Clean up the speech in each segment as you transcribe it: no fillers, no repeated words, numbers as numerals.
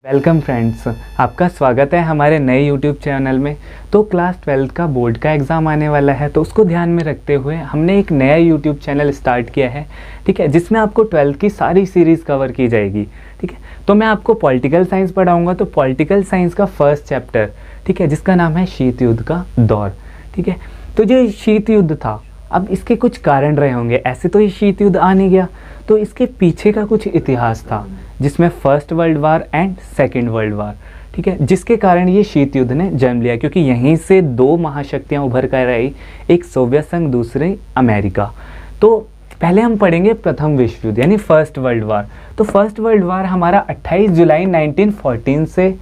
Welcome friends, आपका स्वागत है हमारे नए YouTube चैनल में। तो क्लास 12 का बोर्ड का एग्ज़ाम आने वाला है, तो उसको ध्यान में रखते हुए हमने एक नया YouTube चैनल स्टार्ट किया है, ठीक है, जिसमें आपको 12th की सारी सीरीज़ कवर की जाएगी। ठीक है, तो मैं आपको पॉलिटिकल साइंस पढ़ाऊँगा। तो पॉलिटिकल साइंस का फर्स्ट चैप्टर, ठीक है, जिसका नाम है शीत युद्ध का दौर। ठीक है, तो जो शीत युद्ध था, अब इसके कुछ कारण रहे होंगे। ऐसे तो ये शीत युद्ध आ नहीं गया, तो इसके पीछे का कुछ इतिहास था, जिसमें first world war and second world war, ठीक है, जिसके कारण ये शीत युद्ध ने जन्म लिया, क्योंकि यहीं से दो महाशक्तियां उभर कर आई, एक सोवियत संघ, दूसरे अमेरिका। तो पहले हम पढ़ेंगे प्रथम विश्व युद्ध यानी फर्स्ट वर्ल्ड वार। तो फर्स्ट वर्ल्ड वार हमारा 28 जुलाई 1914 से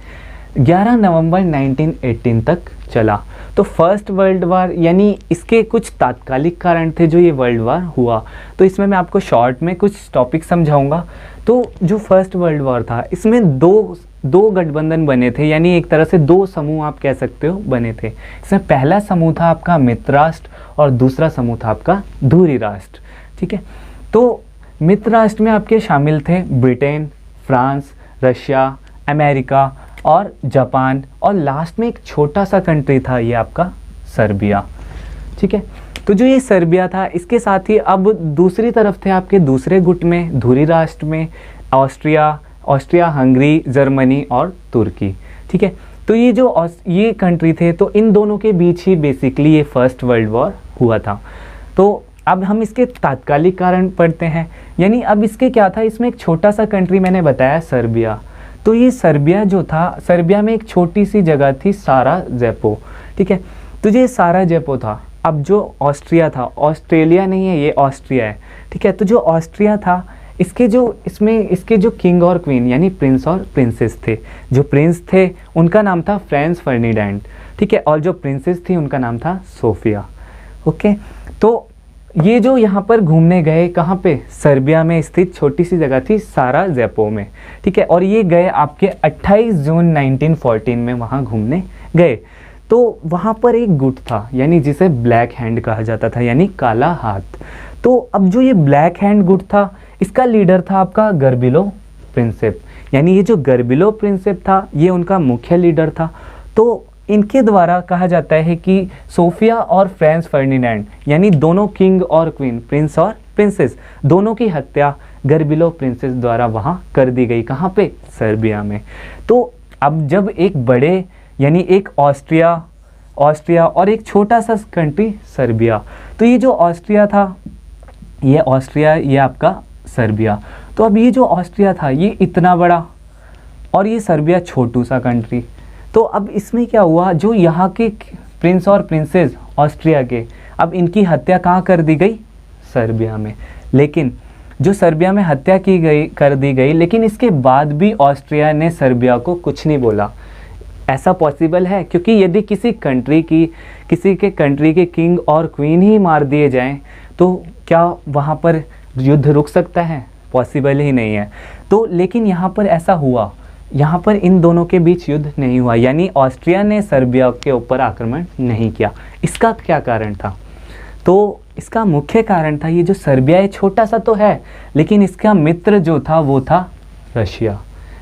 11 नवंबर 1918 तक चला। तो फर्स्ट वर्ल्ड वार यानी इसके कुछ तात्कालिक कारण थे जो ये वर्ल्ड वार हुआ। तो इसमें मैं आपको शॉर्ट में कुछ टॉपिक समझाऊंगा। तो जो फर्स्ट वर्ल्ड वार था, इसमें दो गठबंधन बने थे, यानी एक तरह से दो समूह आप कह सकते हो बने थे। इसमें पहला समूह था आपका मित्र राष्ट्र और दूसरा समूह था आपका धुरी राष्ट्र। ठीक है, तो मित्र राष्ट्र में आपके शामिल थे ब्रिटेन, फ्रांस, रशिया, अमेरिका और जापान, और लास्ट में एक छोटा सा कंट्री था ये आपका सर्बिया। ठीक है, तो जो ये सर्बिया था, इसके साथ ही अब दूसरी तरफ थे आपके दूसरे गुट में, धुरी राष्ट्र में ऑस्ट्रिया, हंगरी, जर्मनी और तुर्की। ठीक है, तो ये कंट्री थे, तो इन दोनों के बीच ही बेसिकली ये फर्स्ट वर्ल्ड वॉर हुआ था। तो अब हम इसके तात्कालिक कारण पढ़ते हैं, यानी अब इसके क्या था, इसमें एक छोटा सा कंट्री मैंने बताया सर्बिया। तो ये सर्बिया जो था, सर्बिया में एक छोटी सी जगह थी साराजेपो। ठीक है, तो ये साराजेपो था। अब जो ऑस्ट्रिया था, ऑस्ट्रेलिया नहीं है, ये ऑस्ट्रिया है। ठीक है, तो जो ऑस्ट्रिया था, इसके जो किंग और क्वीन यानी प्रिंस और प्रिंसेस थे। जो प्रिंस थे उनका नाम था फ्रांस फर्डिनेंड। ठीक है, और जो प्रिंसेस थी उनका नाम था सोफिया। ओके, तो ये जो यहाँ पर घूमने गए, कहाँ पे, सर्बिया में स्थित छोटी सी जगह थी साराजेपो में। ठीक है, और ये गए आपके 28 जून 1914 में वहाँ घूमने गए। तो वहाँ पर एक गुट था, यानी जिसे ब्लैक हैंड कहा जाता था, यानी काला हाथ। तो अब जो ये ब्लैक हैंड गुट था, इसका लीडर था आपका गर्बिलो प्रिंसेप, यानी ये जो गर्बिलो प्रिंसेप था, ये उनका मुख्य लीडर था। तो इनके द्वारा कहा जाता है कि सोफिया और फ्रांस फर्डिनेंड, यानी दोनों किंग और क्वीन, प्रिंस और प्रिंसेस, दोनों की हत्या गर्बिलो प्रिंसेस द्वारा वहाँ कर दी गई। कहाँ पे, सर्बिया में। तो अब जब एक बड़े यानी एक ऑस्ट्रिया और एक छोटा सा कंट्री सर्बिया, तो ये जो ऑस्ट्रिया था, ये ऑस्ट्रिया, ये आपका सर्बिया। तो अब ये जो ऑस्ट्रिया था, ये इतना बड़ा, और ये सर्बिया छोटू सा कंट्री। तो अब इसमें क्या हुआ, जो यहाँ के प्रिंस और प्रिंसेस ऑस्ट्रिया के, अब इनकी हत्या कहाँ कर दी गई, सर्बिया में। लेकिन जो सर्बिया में हत्या कर दी गई, लेकिन इसके बाद भी ऑस्ट्रिया ने सर्बिया को कुछ नहीं बोला। ऐसा पॉसिबल है, क्योंकि यदि किसी के कंट्री के किंग और क्वीन ही मार दिए जाएं, तो क्या वहाँ पर युद्ध रुक सकता है? पॉसिबल ही नहीं है। तो लेकिन यहाँ पर ऐसा हुआ, यहाँ पर इन दोनों के बीच युद्ध नहीं हुआ, यानी ऑस्ट्रिया ने सर्बिया के ऊपर आक्रमण नहीं किया। इसका क्या कारण था? तो इसका मुख्य कारण था, ये जो सर्बिया है छोटा सा तो है, लेकिन इसका मित्र जो था वो था रशिया,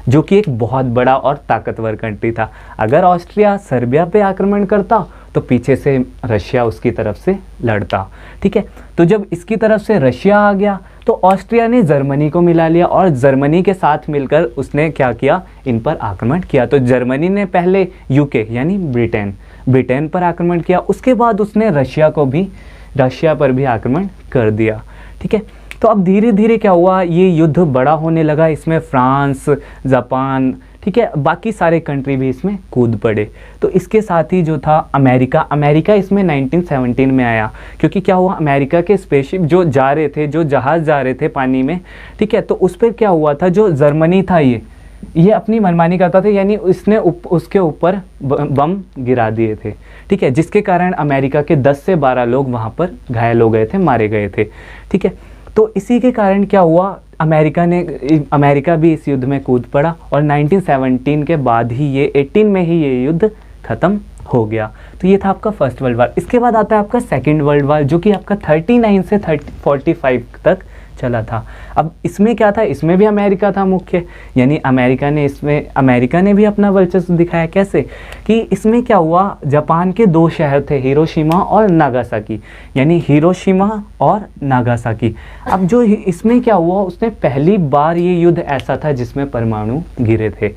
जो कि एक बहुत बड़ा और ताकतवर कंट्री था। अगर ऑस्ट्रिया सर्बिया पे आक्रमण करता, तो पीछे से रशिया उसकी तरफ से लड़ता। ठीक है, तो जब इसकी तरफ से रशिया आ गया, तो ऑस्ट्रिया ने जर्मनी को मिला लिया, और जर्मनी के साथ मिलकर उसने क्या किया, इन पर आक्रमण किया। तो जर्मनी ने पहले यूके यानी ब्रिटेन पर आक्रमण किया, उसके बाद उसने रशिया पर भी आक्रमण कर दिया। ठीक है, तो अब धीरे धीरे क्या हुआ, ये युद्ध बड़ा होने लगा। इसमें फ्रांस, जापान, ठीक है, बाकी सारे कंट्री भी इसमें कूद पड़े। तो इसके साथ ही जो था अमेरिका इसमें 1917 में आया, क्योंकि क्या हुआ, अमेरिका के स्पेसशिप जो जहाज़ जा रहे थे पानी में, ठीक है, तो उस पर क्या हुआ था, जो जर्मनी था ये अपनी मनमानी करता था, यानी उसने उसके ऊपर बम गिरा दिए थे। ठीक है, जिसके कारण अमेरिका के 10 से 12 लोग वहाँ पर घायल हो गए थे, मारे गए थे। ठीक है, तो इसी के कारण क्या हुआ, अमेरिका भी इस युद्ध में कूद पड़ा, और 1917 के बाद ही 18 में ही ये युद्ध खत्म हो गया। तो ये था आपका फर्स्ट वर्ल्ड वार। इसके बाद आता है आपका सेकेंड वर्ल्ड वार, जो कि आपका 39 से 45 तक चला था। अब इसमें क्या था, इसमें भी अमेरिका था मुख्य, यानी अमेरिका ने भी अपना वर्चस्व दिखाया। कैसे कि इसमें क्या हुआ, जापान के 2 शहर थे, हिरोशिमा और नागासाकी, यानी हिरोशिमा और नागासाकी। अब जो इसमें क्या हुआ, उसने पहली बार ये युद्ध ऐसा था जिसमें परमाणु गिरे थे।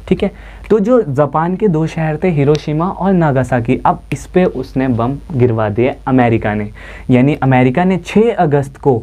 ठीक है, तो जो जापान के 2 शहर थे, हिरोशिमा और नागासाकी, अब इस पे उसने बम गिरवा दिए अमेरिका ने, यानी अमेरिका ने 6 अगस्त को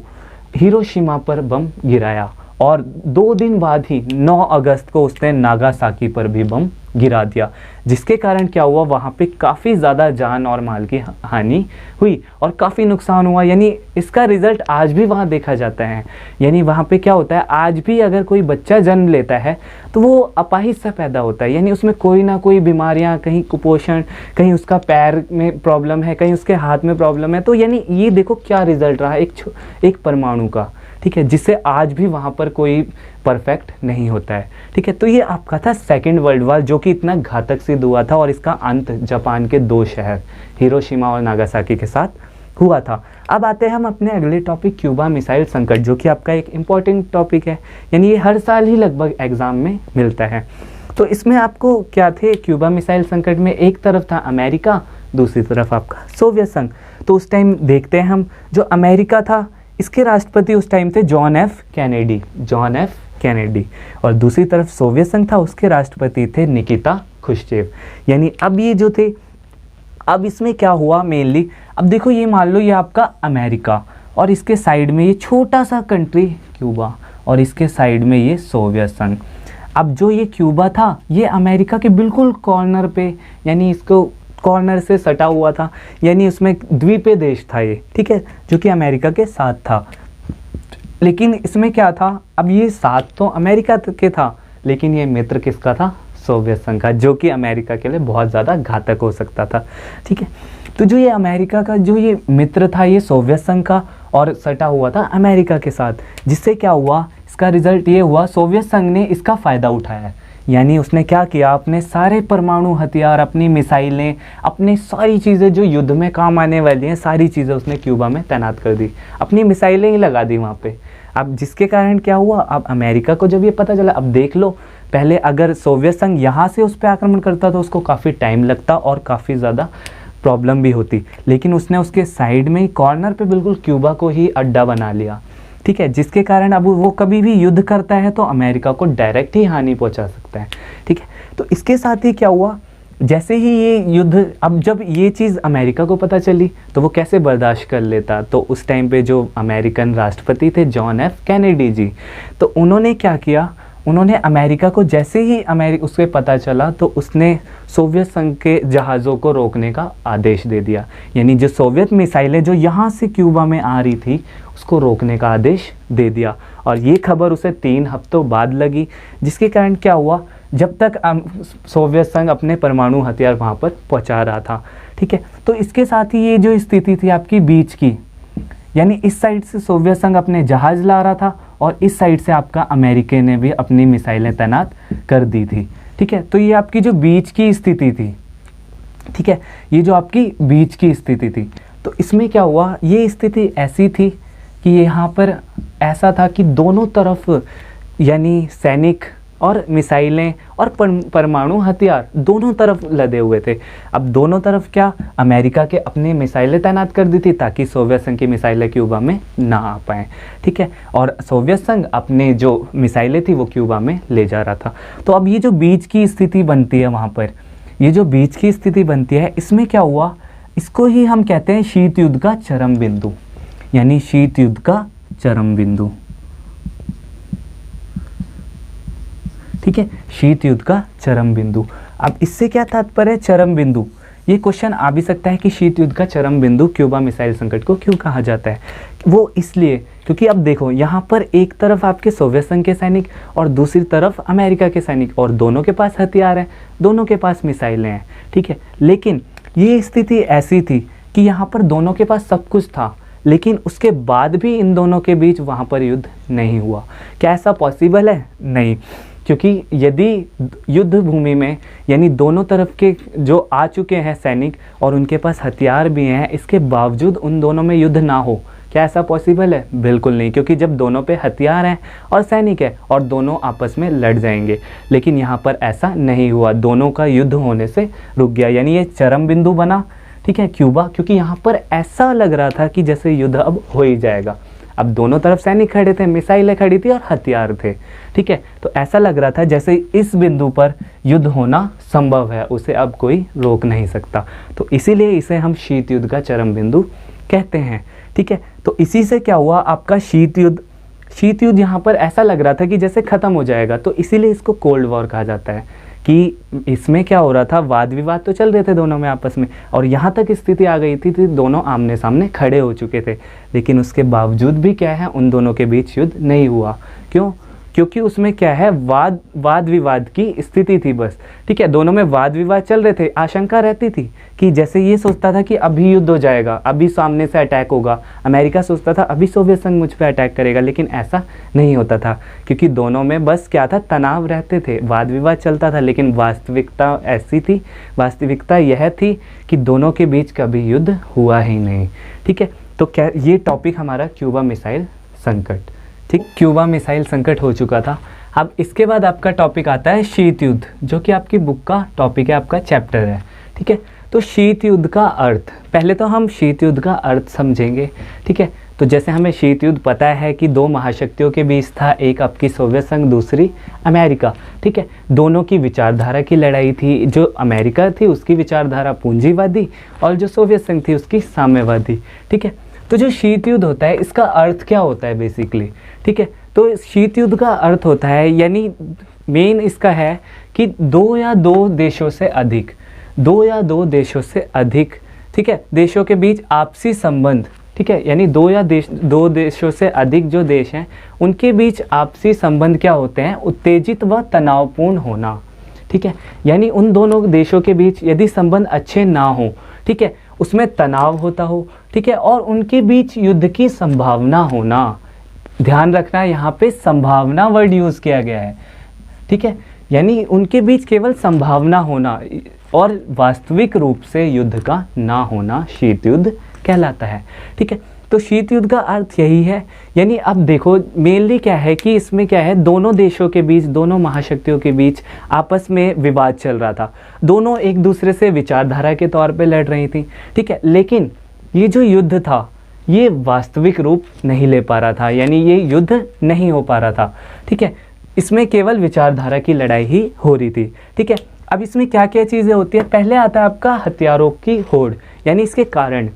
हिरोशिमा पर बम गिराया और 2 दिन बाद ही 9 अगस्त को उसने नागासाकी पर भी बम गिरा दिया, जिसके कारण क्या हुआ, वहाँ पे काफ़ी ज़्यादा जान और माल की हानि हुई और काफ़ी नुकसान हुआ। यानी इसका रिज़ल्ट आज भी वहाँ देखा जाता है। यानी वहाँ पे क्या होता है, आज भी अगर कोई बच्चा जन्म लेता है तो वो अपाहिज सा पैदा होता है, यानी उसमें कोई ना कोई बीमारियाँ, कहीं कुपोषण, कहीं उसका पैर में प्रॉब्लम है, कहीं उसके हाथ में प्रॉब्लम है। तो यानी ये देखो क्या रिज़ल्ट रहा एक परमाणु का, ठीक है, जिससे आज भी वहाँ पर कोई परफेक्ट नहीं होता है। ठीक है, तो ये आपका था सेकेंड वर्ल्ड वॉर, जो कि इतना घातक सिद्ध हुआ था और इसका अंत जापान के 2 शहर हिरोशिमा और नागासाकी के साथ हुआ था। अब आते हैं हम अपने अगले टॉपिक, क्यूबा मिसाइल संकट, जो कि आपका एक इम्पॉर्टेंट टॉपिक है, यानी ये हर साल ही लगभग एग्जाम में मिलता है। तो इसमें आपको क्या थे, क्यूबा मिसाइल संकट में एक तरफ था अमेरिका, दूसरी तरफ आपका सोवियत संघ। तो उस टाइम देखते हैं हम, जो अमेरिका था इसके राष्ट्रपति उस टाइम थे जॉन एफ कैनेडी, और दूसरी तरफ सोवियत संघ था, उसके राष्ट्रपति थे निकिता खुश्चेव। यानी अब ये जो थे, अब इसमें क्या हुआ मेनली, अब देखो ये मान लो ये आपका अमेरिका और इसके साइड में ये छोटा सा कंट्री क्यूबा और इसके साइड में ये सोवियत संघ। अब जो ये क्यूबा था ये अमेरिका के बिल्कुल कॉर्नर पे, यानी इसको कॉर्नर से सटा हुआ था, यानी उसमें द्वीपीय देश था ये, ठीक है, जो कि अमेरिका के साथ था। लेकिन इसमें क्या था, अब ये साथ तो अमेरिका के था, लेकिन ये मित्र किसका था, सोवियत संघ का, जो कि अमेरिका के लिए बहुत ज़्यादा घातक हो सकता था। ठीक है, तो जो ये अमेरिका का जो ये मित्र था ये सोवियत संघ का और सटा हुआ था अमेरिका के साथ, जिससे क्या हुआ, इसका रिजल्ट ये हुआ, सोवियत संघ ने इसका फ़ायदा उठाया। यानी उसने क्या किया, अपने सारे परमाणु हथियार, अपनी मिसाइलें, अपनी सारी चीज़ें जो युद्ध में काम आने वाली हैं, सारी चीज़ें उसने क्यूबा में तैनात कर दी, अपनी मिसाइलें ही लगा दी वहाँ पे। अब जिसके कारण क्या हुआ, अब अमेरिका को जब ये पता चला, अब देख लो, पहले अगर सोवियत संघ यहाँ से उस पर आक्रमण करता तो उसको काफ़ी टाइम लगता और काफ़ी ज़्यादा प्रॉब्लम भी होती, लेकिन उसने उसके साइड में ही कॉर्नर पे बिल्कुल क्यूबा को ही अड्डा बना लिया। ठीक है, जिसके कारण अब वो कभी भी युद्ध करता है तो अमेरिका को डायरेक्ट ही हानि पहुंचा सकता है। ठीक है, तो इसके साथ ही क्या हुआ, जैसे ही ये युद्ध, अब जब ये चीज़ अमेरिका को पता चली तो वो कैसे बर्दाश्त कर लेता, तो उस टाइम पे जो अमेरिकन राष्ट्रपति थे जॉन एफ कैनेडी जी, तो उन्होंने क्या किया, उन्होंने अमेरिका को जैसे ही उसके पता चला तो उसने सोवियत संघ के जहाज़ों को रोकने का आदेश दे दिया। यानी जो सोवियत मिसाइलें जो यहाँ से क्यूबा में आ रही थी उसको रोकने का आदेश दे दिया, और ये खबर उसे 3 हफ्तों बाद लगी, जिसके कारण क्या हुआ, जब तक सोवियत संघ अपने परमाणु हथियार वहाँ पर पहुँचा रहा था। ठीक है, तो इसके साथ ही ये जो स्थिति थी आपकी बीच की, यानी इस साइड से सोवियत संघ अपने जहाज़ ला रहा था और इस साइड से आपका अमेरिका ने भी अपनी मिसाइलें तैनात कर दी थी। ठीक है, तो ये आपकी जो बीच की स्थिति थी, ठीक है, ये जो आपकी बीच की स्थिति थी, तो इसमें क्या हुआ, ये स्थिति ऐसी थी कि यहाँ पर ऐसा था कि दोनों तरफ, यानी सैनिक और मिसाइलें और परमाणु हथियार दोनों तरफ लदे हुए थे। अब दोनों तरफ क्या, अमेरिका के अपने मिसाइलें तैनात कर दी थी ताकि सोवियत संघ की मिसाइलें क्यूबा में ना आ पाएँ। ठीक है, और सोवियत संघ अपने जो मिसाइलें थी वो क्यूबा में ले जा रहा था। तो अब ये जो बीच की स्थिति बनती है वहाँ पर, ये जो बीच की स्थिति बनती है, इसमें क्या हुआ, इसको ही हम कहते हैं शीत युद्ध का चरम बिंदु, यानी शीत युद्ध का चरम बिंदु। ठीक है, शीत युद्ध का चरम बिंदु। अब इससे क्या तात्पर्य है चरम बिंदु, ये क्वेश्चन आ भी सकता है कि शीत युद्ध का चरम बिंदु क्यूबा मिसाइल संकट को क्यों कहा जाता है। वो इसलिए क्योंकि अब देखो यहाँ पर एक तरफ आपके सोवियत संघ के सैनिक और दूसरी तरफ अमेरिका के सैनिक, और दोनों के पास हथियार हैं, दोनों के पास मिसाइलें हैं। ठीक है, लेकिन ये स्थिति ऐसी थी कि यहाँ पर दोनों के पास सब कुछ था, लेकिन उसके बाद भी इन दोनों के बीच वहाँ पर युद्ध नहीं हुआ। क्या ऐसा पॉसिबल है? नहीं। क्योंकि यदि युद्ध भूमि में यानी दोनों तरफ के जो आ चुके हैं सैनिक और उनके पास हथियार भी हैं, इसके बावजूद उन दोनों में युद्ध ना हो, क्या ऐसा पॉसिबल है? बिल्कुल नहीं, क्योंकि जब दोनों पे हथियार हैं और सैनिक है और दोनों आपस में लड़ जाएंगे। लेकिन यहाँ पर ऐसा नहीं हुआ, दोनों का युद्ध होने से रुक गया, यानी ये चरम बिंदु बना, ठीक है, क्यूबा, क्योंकि यहाँ पर ऐसा लग रहा था कि जैसे युद्ध अब हो ही जाएगा। अब दोनों तरफ सैनिक खड़े थे, मिसाइलें खड़ी थी और हथियार थे, ठीक है, तो ऐसा लग रहा था जैसे इस बिंदु पर युद्ध होना संभव है, उसे अब कोई रोक नहीं सकता। तो इसीलिए इसे हम शीत युद्ध का चरम बिंदु कहते हैं, ठीक है। तो इसी से क्या हुआ, आपका शीत युद्ध यहाँ पर ऐसा लग रहा था कि जैसे ख़त्म हो जाएगा, तो इसीलिए इसको कोल्ड वॉर कहा जाता है कि इसमें क्या हो रहा था, वाद विवाद तो चल रहे थे दोनों में आपस में, और यहाँ तक स्थिति आ गई थी दोनों आमने सामने खड़े हो चुके थे, लेकिन उसके बावजूद भी क्या है, उन दोनों के बीच युद्ध नहीं हुआ। क्यों? क्योंकि उसमें क्या है, वाद विवाद की स्थिति थी बस, ठीक है, दोनों में वाद विवाद चल रहे थे। आशंका रहती थी कि जैसे ये सोचता था कि अभी युद्ध हो जाएगा, अभी सामने से अटैक होगा, अमेरिका सोचता था अभी सोवियत संघ मुझ पर अटैक करेगा, लेकिन ऐसा नहीं होता था, क्योंकि दोनों में बस क्या था, तनाव रहते थे, वाद विवाद चलता था, लेकिन वास्तविकता ऐसी थी, वास्तविकता यह थी कि दोनों के बीच कभी युद्ध हुआ ही नहीं, ठीक है। तो क्या ये टॉपिक हमारा क्यूबा मिसाइल संकट, ठीक, क्यूबा मिसाइल संकट हो चुका था। अब इसके बाद आपका टॉपिक आता है शीत युद्ध, जो कि आपकी बुक का टॉपिक है, आपका चैप्टर है, ठीक है। तो शीत युद्ध का अर्थ, पहले तो हम शीत युद्ध का अर्थ समझेंगे, ठीक है। तो जैसे हमें शीत युद्ध पता है कि दो महाशक्तियों के बीच था, एक आपकी सोवियत संघ, दूसरी अमेरिका, ठीक है। दोनों की विचारधारा की लड़ाई थी, जो अमेरिका थी उसकी विचारधारा पूंजीवादी और जो सोवियत संघ थी उसकी साम्यवादी, ठीक है। तो जो शीत युद्ध होता है, इसका अर्थ क्या होता है बेसिकली, ठीक है। तो शीत युद्ध का अर्थ होता है, यानी मेन इसका है कि दो या दो देशों से अधिक, ठीक है, देशों के बीच आपसी संबंध, ठीक है, यानी दो देशों से अधिक जो देश हैं उनके बीच आपसी संबंध क्या होते हैं, उत्तेजित व तनावपूर्ण होना, ठीक है। यानी उन दोनों देशों के बीच यदि संबंध अच्छे ना हो, ठीक है, उसमें तनाव होता हो, ठीक है, और उनके बीच युद्ध की संभावना होना। ध्यान रखना, यहाँ पे संभावना वर्ड यूज़ किया गया है, ठीक है, यानी उनके बीच केवल संभावना होना और वास्तविक रूप से युद्ध का ना होना शीत युद्ध कहलाता है, ठीक है। तो शीत युद्ध का अर्थ यही है, यानी अब देखो मेनली क्या है कि इसमें क्या है, दोनों देशों के बीच, दोनों महाशक्तियों के बीच आपस में विवाद चल रहा था, दोनों एक दूसरे से विचारधारा के तौर पे लड़ रही थी, ठीक है, लेकिन ये जो युद्ध था ये वास्तविक रूप नहीं ले पा रहा था, यानी ये युद्ध नहीं हो पा रहा था, ठीक है, इसमें केवल विचारधारा की लड़ाई ही हो रही थी, ठीक है। अब इसमें क्या क्या चीज़ें होती है, पहले आता है आपका हथियारों की होड़, यानी इसके कारण,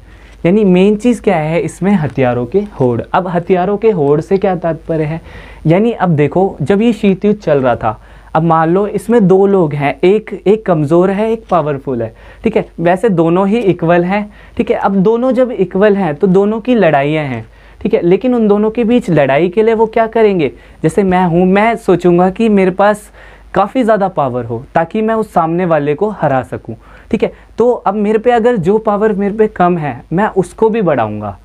यानी मेन चीज़ क्या है इसमें, हथियारों के होड़। अब हथियारों के होड़ से क्या तात्पर्य है, यानी अब देखो जब ये शीत युद्ध चल रहा था, अब मान लो इसमें दो लोग हैं, एक कमज़ोर है, एक पावरफुल है, ठीक है, वैसे दोनों ही इक्वल हैं, ठीक है। अब दोनों जब इक्वल हैं तो दोनों की लड़ाइयाँ हैं, ठीक है, लेकिन उन दोनों के बीच लड़ाई के लिए वो क्या करेंगे, जैसे मैं सोचूंगा कि मेरे पास काफ़ी ज़्यादा पावर हो ताकि मैं उस सामने वाले को हरा सकूं, ठीक है। तो अब मेरे पे अगर जो पावर मेरे पे कम है मैं उसको भी बढ़ाऊंगा,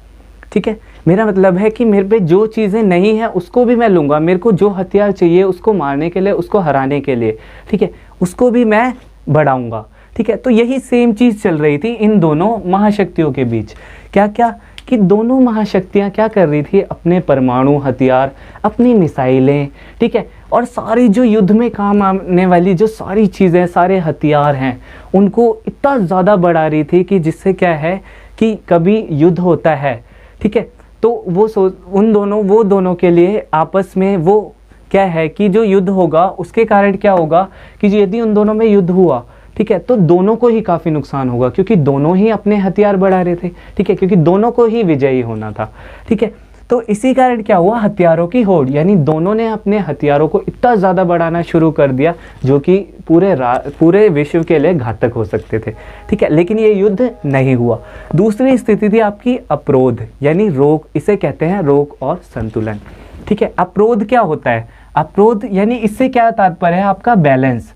ठीक है, मेरा मतलब है कि मेरे पे जो चीज़ें नहीं हैं उसको भी मैं लूँगा, मेरे को जो हथियार चाहिए उसको मारने के लिए, उसको हराने के लिए, ठीक है, उसको भी मैं बढ़ाऊँगा, ठीक है। तो यही सेम चीज़ चल रही थी इन दोनों महाशक्तियों के बीच, क्या क्या कि दोनों महाशक्तियाँ क्या कर रही थी, अपने परमाणु हथियार, अपनी मिसाइलें, ठीक है, और सारी जो युद्ध में काम आने वाली जो सारी चीज़ें, सारे हथियार हैं, उनको इतना ज़्यादा बढ़ा रही थी कि जिससे क्या है कि कभी युद्ध होता है, ठीक है, तो वो दोनों के लिए आपस में वो क्या है कि जो युद्ध होगा उसके कारण क्या होगा कि यदि उन दोनों में युद्ध हुआ, ठीक है, तो दोनों को ही काफ़ी नुकसान होगा, क्योंकि दोनों ही अपने हथियार बढ़ा रहे थे, ठीक है, क्योंकि दोनों को ही विजयी होना था, ठीक है। तो इसी कारण क्या हुआ, हथियारों की होड़, यानी दोनों ने अपने हथियारों को इतना ज़्यादा बढ़ाना शुरू कर दिया जो कि पूरे विश्व के लिए घातक हो सकते थे, ठीक है, लेकिन ये युद्ध नहीं हुआ। दूसरी स्थिति थी आपकी अवरोध, यानी रोक, इसे कहते हैं रोक और संतुलन, ठीक है। अवरोध क्या होता है, अवरोध यानी इससे क्या तात्पर्य है आपका बैलेंस,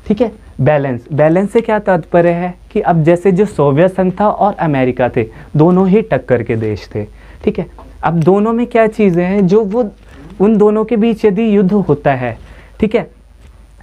ठीक है, बैलेंस से क्या तात्पर्य है कि अब जैसे जो सोवियत संघ था और अमेरिका थे, दोनों ही टक्कर के देश थे, ठीक है। अब दोनों में क्या चीज़ें हैं जो वो उन दोनों के बीच यदि युद्ध होता है, ठीक है।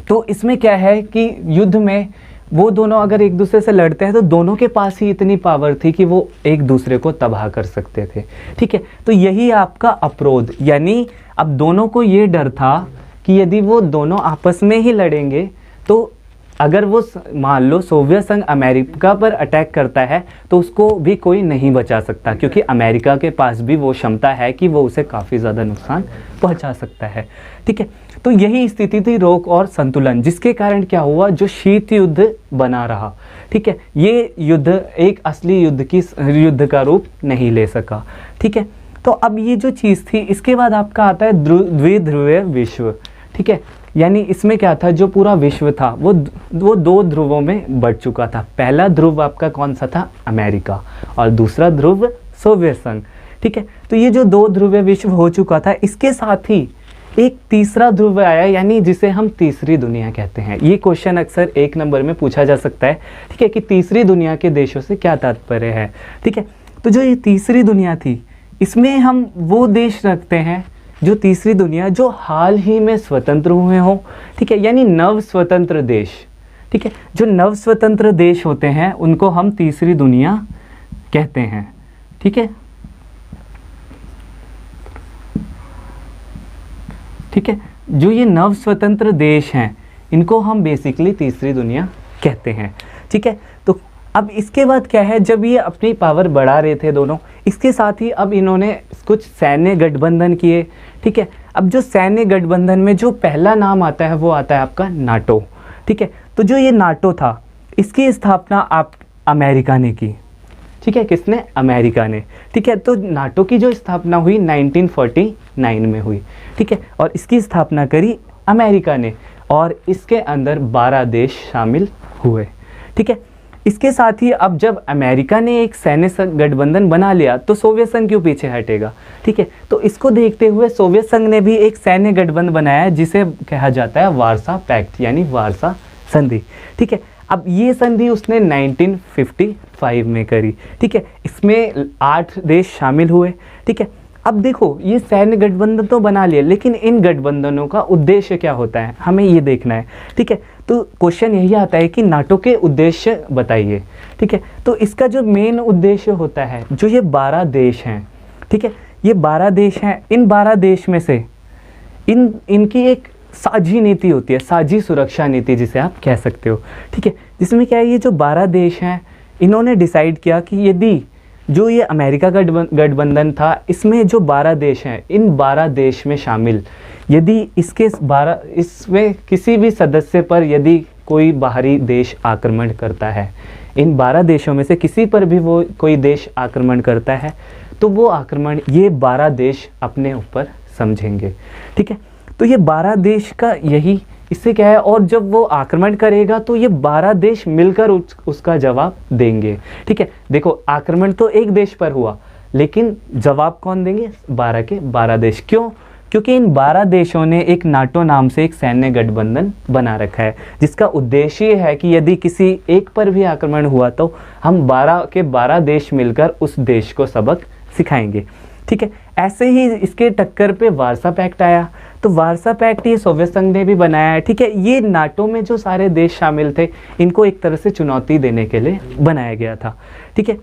तो इसमें क्या है कि युद्ध में वो दोनों अगर एक दूसरे से लड़ते हैं तो दोनों के पास ही इतनी पावर थी कि वो एक दूसरे को तबाह कर सकते थे। ठीक है, तो यही आपका अवरोध, यानी अब दोनों को ये डर था कि यदि वो दोनों आपस में ही लड़ेंगे तो अगर वो मान लो सोवियत संघ अमेरिका पर अटैक करता है तो उसको भी कोई नहीं बचा सकता, क्योंकि अमेरिका के पास भी वो क्षमता है कि वो उसे काफ़ी ज़्यादा नुकसान पहुंचा सकता है। ठीक है, तो यही स्थिति थी रोक और संतुलन, जिसके कारण क्या हुआ, जो शीत युद्ध बना रहा। ठीक है, ये युद्ध एक असली युद्ध का रूप नहीं ले सका। ठीक है, तो अब ये जो चीज़ थी, इसके बाद आपका आता है द्विध्रुवीय विश्व। ठीक है, यानी इसमें क्या था, जो पूरा विश्व था वो दो ध्रुवों में बढ़ चुका था। पहला ध्रुव आपका कौन सा था, अमेरिका, और दूसरा ध्रुव सोवियत संघ। ठीक है, तो ये जो दो ध्रुवीय विश्व हो चुका था, इसके साथ ही एक तीसरा ध्रुव आया, यानी जिसे हम तीसरी दुनिया कहते हैं। ये क्वेश्चन अक्सर 1 नंबर में पूछा जा सकता है। ठीक है, कि तीसरी दुनिया के देशों से क्या तात्पर्य है। ठीक है, तो जो ये तीसरी दुनिया थी, इसमें हम वो देश रखते हैं जो तीसरी दुनिया जो हाल ही में स्वतंत्र हुए हों। ठीक है, यानी नव स्वतंत्र देश। ठीक है, जो नव स्वतंत्र देश होते हैं उनको हम तीसरी दुनिया कहते हैं। ठीक है, ठीक है, जो ये नव स्वतंत्र देश हैं इनको हम बेसिकली तीसरी दुनिया कहते हैं। ठीक है, तो अब इसके बाद क्या है, जब ये अपनी पावर बढ़ा रहे थे दोनों, इसके साथ ही अब इन्होंने कुछ सैन्य गठबंधन किए। ठीक है, अब जो सैन्य गठबंधन में जो पहला नाम आता है वो आता है आपका नाटो। ठीक है, तो जो ये नाटो था इसकी स्थापना आप अमेरिका ने की। ठीक है, किसने, अमेरिका ने। ठीक है, तो नाटो की जो स्थापना हुई 1949 में हुई। ठीक है, और इसकी स्थापना करी अमेरिका ने, और इसके अंदर 12 देश शामिल हुए। ठीक है, इसके साथ ही अब जब अमेरिका ने एक सैन्य गठबंधन बना लिया तो सोवियत संघ क्यों पीछे हटेगा। ठीक है, तो इसको देखते हुए सोवियत संघ ने भी एक सैन्य गठबंधन बनाया जिसे कहा जाता है वार्सा पैक्ट, यानी वार्सा संधि। ठीक है, अब ये संधि उसने 1955 में करी। ठीक है, इसमें 8 देश शामिल हुए। ठीक है, अब देखो ये सैन्य गठबंधन तो बना लिए, लेकिन इन गठबंधनों का उद्देश्य क्या होता है, हमें ये देखना है। ठीक है, तो क्वेश्चन यही आता है कि नाटो के उद्देश्य बताइए। ठीक है, तो इसका जो मेन उद्देश्य होता है, जो ये 12 देश हैं, ठीक है, ये 12 देश हैं, इन 12 देश में से इनकी एक साझी नीति होती है, साझी सुरक्षा नीति जिसे आप कह सकते हो। ठीक है, जिसमें क्या है, ये जो 12 देश हैं इन्होंने डिसाइड किया कि यदि जो ये अमेरिका का गठबंधन था, इसमें जो 12 देश हैं, इन 12 देश में शामिल यदि इसमें किसी भी सदस्य पर यदि कोई बाहरी देश आक्रमण करता है, इन 12 देशों में से किसी पर भी वो कोई देश आक्रमण करता है, तो वो आक्रमण ये 12 देश अपने ऊपर समझेंगे। ठीक है, तो ये 12 देश का यही, इससे क्या है, और जब वो आक्रमण करेगा तो ये 12 देश मिलकर उसका जवाब देंगे। ठीक है, देखो आक्रमण तो एक देश पर हुआ, लेकिन जवाब कौन देंगे, 12 के 12 देश। क्यों, क्योंकि इन 12 देशों ने एक नाटो नाम से एक सैन्य गठबंधन बना रखा है, जिसका उद्देश्य ये है कि यदि किसी एक पर भी आक्रमण हुआ तो हम 12 के 12 देश मिलकर उस देश को सबक सिखाएंगे। ठीक है, ऐसे ही इसके टक्कर पे वार्सा पैक्ट आया। तो वार्सा पैक्ट ये सोवियत संघ ने भी बनाया है। ठीक है, ये नाटो में जो सारे देश शामिल थे इनको एक तरह से चुनौती देने के लिए बनाया गया था। ठीक है,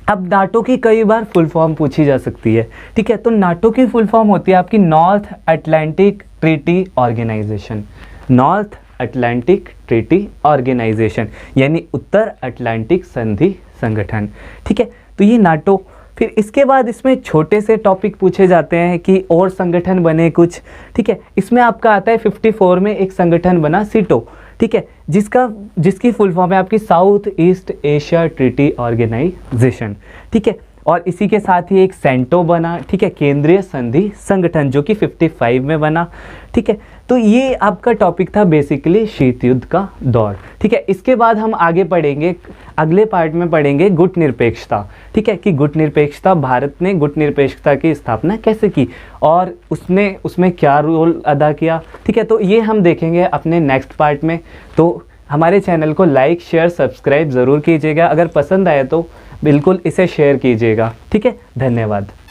अब नाटो की कई बार फुल फॉर्म पूछी जा सकती है। ठीक है, तो नाटो की फुल फॉर्म होती है आपकी North Atlantic Treaty Organization. North Atlantic Treaty Organization यानी उत्तर अटलांटिक संधि संगठन। ठीक है, तो ये नाटो। फिर इसके बाद इसमें छोटे से टॉपिक पूछे जाते हैं कि और संगठन बने कुछ। ठीक है, इसमें आपका आता है 54 में एक संगठन बना सीटो। ठीक है, जिसकी फुल फॉर्म है आपकी South East Asia Treaty Organization. ठीक है, और इसी के साथ ही एक सेंटो बना। ठीक है, केंद्रीय संधि संगठन, जो कि 55 में बना। ठीक है, तो ये आपका टॉपिक था बेसिकली शीत युद्ध का दौर। ठीक है, इसके बाद हम आगे पढ़ेंगे, अगले पार्ट में पढ़ेंगे गुट निरपेक्षता। ठीक है, कि गुट निरपेक्षता, भारत ने गुट निरपेक्षता की स्थापना कैसे की और उसमें क्या रोल अदा किया। ठीक है, तो ये हम देखेंगे अपने नेक्स्ट पार्ट में। तो हमारे चैनल को लाइक शेयर सब्सक्राइब ज़रूर कीजिएगा। अगर पसंद आए तो बिल्कुल इसे शेयर कीजिएगा। ठीक है, धन्यवाद।